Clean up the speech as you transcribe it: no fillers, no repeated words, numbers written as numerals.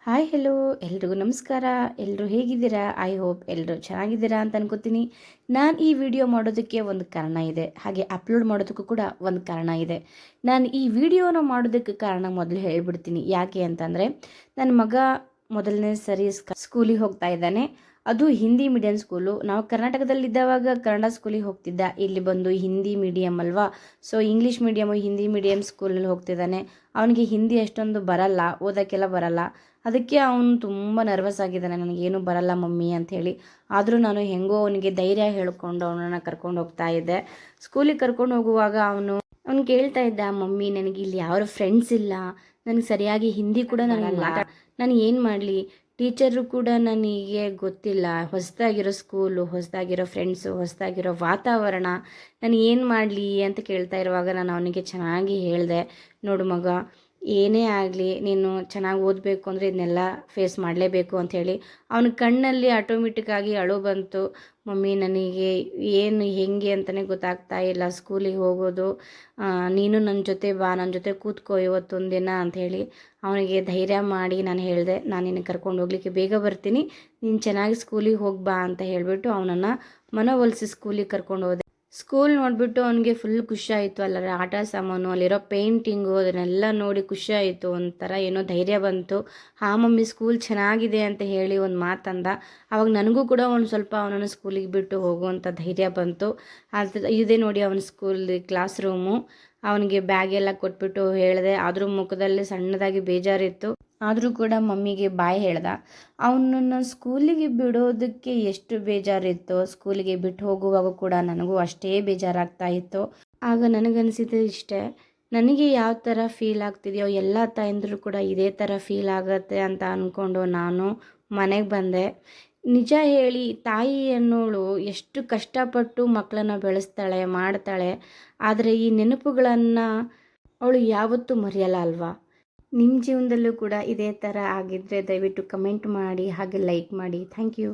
Hi hello ಎಲ್ರಿಗೂ ನಮಸ್ಕಾರ. ಎಲ್ಲರೂ ಹೇಗಿದ್ದೀರಾ? ಐ ಹೋಪ್ ಎಲ್ಲರೂ ಚೆನ್ನಾಗಿದ್ದೀರಾ ಅಂತ ಅನ್ಕೋತೀನಿ. ನಾನು ಈ ವಿಡಿಯೋ ಮಾಡೋದಕ್ಕೆ ಒಂದು ಕಾರಣ ಇದೆ, ಹಾಗೆ ಅಪ್ಲೋಡ್ ಮಾಡೋದಕ್ಕೂ ಕೂಡ ಒಂದು ಕಾರಣ ಇದೆ. ನಾನು ಈ ವಿಡಿಯೋನ ಮಾಡೋದಕ್ಕೆ ಕಾರಣ ಮೊದಲು ಹೇಳ್ಬಿಡ್ತೀನಿ. ಯಾಕೆ ಅಂತಂದರೆ, ನನ್ನ ಮಗ ಮೊದಲನೇ ಸರಿ ಸ್ಕೂಲಿಗೆ ಹೋಗ್ತಾ ಇದ್ದಾನೆ. ಅದು ಹಿಂದಿ ಮೀಡಿಯಂ ಸ್ಕೂಲು. ನಾವು ಕರ್ನಾಟಕದಲ್ಲಿದ್ದಾವಾಗ ಕನ್ನಡ ಸ್ಕೂಲಿಗೆ ಹೋಗ್ತಿದ್ದ. ಇಲ್ಲಿ ಬಂದು ಹಿಂದಿ ಮೀಡಿಯಮ್ ಅಲ್ವಾ, so English medium Hindi medium ಸ್ಕೂಲಲ್ಲಿ ಹೋಗ್ತಿದ್ದಾನೆ. ಅವನಿಗೆ ಹಿಂದಿ ಅಷ್ಟೊಂದು ಬರಲ್ಲ, ಓದೋಕ್ಕೆಲ್ಲ ಬರಲ್ಲ. ಅದಕ್ಕೆ ಅವನು ತುಂಬ ನರ್ವಸ್ ಆಗಿದ್ದಾನೆ, ನನಗೇನು ಬರಲ್ಲ ಮಮ್ಮಿ ಅಂಥೇಳಿ. ಆದರೂ ನಾನು ಹೆಂಗೋ ಅವನಿಗೆ ಧೈರ್ಯ ಹೇಳ್ಕೊಂಡು ಅವನನ್ನು ಕರ್ಕೊಂಡು ಹೋಗ್ತಾ ಇದ್ದೆ. ಸ್ಕೂಲಿಗೆ ಕರ್ಕೊಂಡು ಹೋಗುವಾಗ ಅವನು ಕೇಳ್ತಾ ಇದ್ದ, ಮಮ್ಮಿ ನನಗೆ ಇಲ್ಲಿ ಯಾರು ಫ್ರೆಂಡ್ಸ್ ಇಲ್ಲ, ನನಗೆ ಸರಿಯಾಗಿ ಹಿಂದಿ ಕೂಡ ನಾನು ಏನು ಮಾಡಲಿ, ಟೀಚರು ಕೂಡ ನನಗೆ ಗೊತ್ತಿಲ್ಲ, ಹೊಸದಾಗಿರೋ ಸ್ಕೂಲು, ಹೊಸದಾಗಿರೋ ಫ್ರೆಂಡ್ಸು, ಹೊಸದಾಗಿರೋ ವಾತಾವರಣ, ನಾನು ಏನು ಮಾಡಲಿ ಅಂತ ಕೇಳ್ತಾ ಇರುವಾಗ ನಾನು ಅವನಿಗೆ ಚೆನ್ನಾಗಿ ಹೇಳಿದೆ, ನೋಡು ಮಗ, ಏನೇ ಆಗಲಿ ನೀನು ಚೆನ್ನಾಗಿ ಓದಬೇಕು ಅಂದರೆ ಇದನ್ನೆಲ್ಲ ಫೇಸ್ ಮಾಡಲೇಬೇಕು ಅಂಥೇಳಿ. ಅವನ ಕಣ್ಣಲ್ಲಿ ಆಟೋಮೆಟಿಕ್ಕಾಗಿ ಅಳು ಬಂತು. ಮಮ್ಮಿ ನನಗೆ ಏನು ಹೆಂಗೆ ಅಂತಲೇ ಗೊತ್ತಾಗ್ತಾ ಇಲ್ಲ ಸ್ಕೂಲಿಗೆ ಹೋಗೋದು, ನೀನು ನನ್ನ ಜೊತೆ ಬಾ, ನನ್ನ ಜೊತೆ ಕೂತ್ಕೋ ಇವತ್ತೊಂದು ದಿನ ಅಂಥೇಳಿ. ಅವನಿಗೆ ಧೈರ್ಯ ಮಾಡಿ ನಾನು ಹೇಳಿದೆ, ನಾನು ನಿನಗೆ ಕರ್ಕೊಂಡು ಹೋಗ್ಲಿಕ್ಕೆ ಬೇಗ ಬರ್ತೀನಿ, ನೀನು ಚೆನ್ನಾಗಿ ಸ್ಕೂಲಿಗೆ ಹೋಗಿ ಬಾ ಅಂತ ಹೇಳಿಬಿಟ್ಟು ಅವನನ್ನು ಮನವೊಲಿಸಿ ಸ್ಕೂಲಿಗೆ ಕರ್ಕೊಂಡು ಹೋದೆ. ಸ್ಕೂಲ್ ನೋಡಿಬಿಟ್ಟು ಅವನಿಗೆ ಫುಲ್ ಖುಷಿ ಆಯಿತು. ಅಲ್ಲರ ಆಟ ಸಾಮಾನು, ಅಲ್ಲಿರೋ ಪೇಂಟಿಂಗು ಅದನ್ನೆಲ್ಲ ನೋಡಿ ಖುಷಿ ಆಯಿತು. ಒಂಥರ ಏನೋ ಧೈರ್ಯ ಬಂತು. ಹಾಂ ಮಮ್ಮಿ ಸ್ಕೂಲ್ ಚೆನ್ನಾಗಿದೆ ಅಂತ ಹೇಳಿ ಒಂದು ಮಾತಂದ. ಆವಾಗ ನನಗೂ ಕೂಡ ಒಂದು ಸ್ವಲ್ಪ ಅವನನ್ನು ಸ್ಕೂಲಿಗೆ ಬಿಟ್ಟು ಹೋಗುವಂಥ ಧೈರ್ಯ ಬಂತು. ಇದೇ ನೋಡಿ ಅವನ ಸ್ಕೂಲ್ ಕ್ಲಾಸ್ ರೂಮು. ಅವನಿಗೆ ಬ್ಯಾಗ್ ಎಲ್ಲ ಕೊಟ್ಬಿಟ್ಟು ಹೇಳಿದೆ, ಆದರೂ ಮುಖದಲ್ಲಿ ಸಣ್ಣದಾಗಿ ಬೇಜಾರಿತ್ತು. ಆದರೂ ಕೂಡ ಮಮ್ಮಿಗೆ ಬಾಯ್ ಹೇಳ್ದ. ಅವನನ್ನು ಸ್ಕೂಲಿಗೆ ಬಿಡೋದಕ್ಕೆ ಎಷ್ಟು ಬೇಜಾರಿತ್ತು, ಸ್ಕೂಲಿಗೆ ಬಿಟ್ಟು ಹೋಗುವಾಗ ಕೂಡ ನನಗೂ ಅಷ್ಟೇ ಬೇಜಾರಾಗ್ತಾ ಇತ್ತು. ಆಗ ನನಗನ್ಸಿದ್ದು ಇಷ್ಟೇ, ನನಗೆ ಯಾವ ಥರ ಫೀಲ್ ಆಗ್ತಿದೆಯೋ ಎಲ್ಲ ತಾಯಂದಿರು ಕೂಡ ಇದೇ ಥರ ಫೀಲ್ ಆಗುತ್ತೆ ಅಂತ ಅಂದ್ಕೊಂಡು ನಾನು ಮನೆಗೆ ಬಂದೆ. ನಿಜ ಹೇಳಿ, ತಾಯಿ ಅನ್ನೋಳು ಎಷ್ಟು ಕಷ್ಟಪಟ್ಟು ಮಕ್ಕಳನ್ನು ಬೆಳೆಸ್ತಾಳೆ, ಮಾಡ್ತಾಳೆ. ಆದರೆ ಈ ನೆನಪುಗಳನ್ನು ಅವಳು ಯಾವತ್ತೂ ಮರೆಯಲ್ಲ ಅಲ್ವಾ? ನಿಮ್ಮ ಜೀವನದಲ್ಲೂ ಕೂಡ ಇದೇ ಥರ ಆಗಿದ್ದರೆ ದಯವಿಟ್ಟು ಕಮೆಂಟ್ ಮಾಡಿ, ಹಾಗೆ ಲೈಕ್ ಮಾಡಿ. Thank you.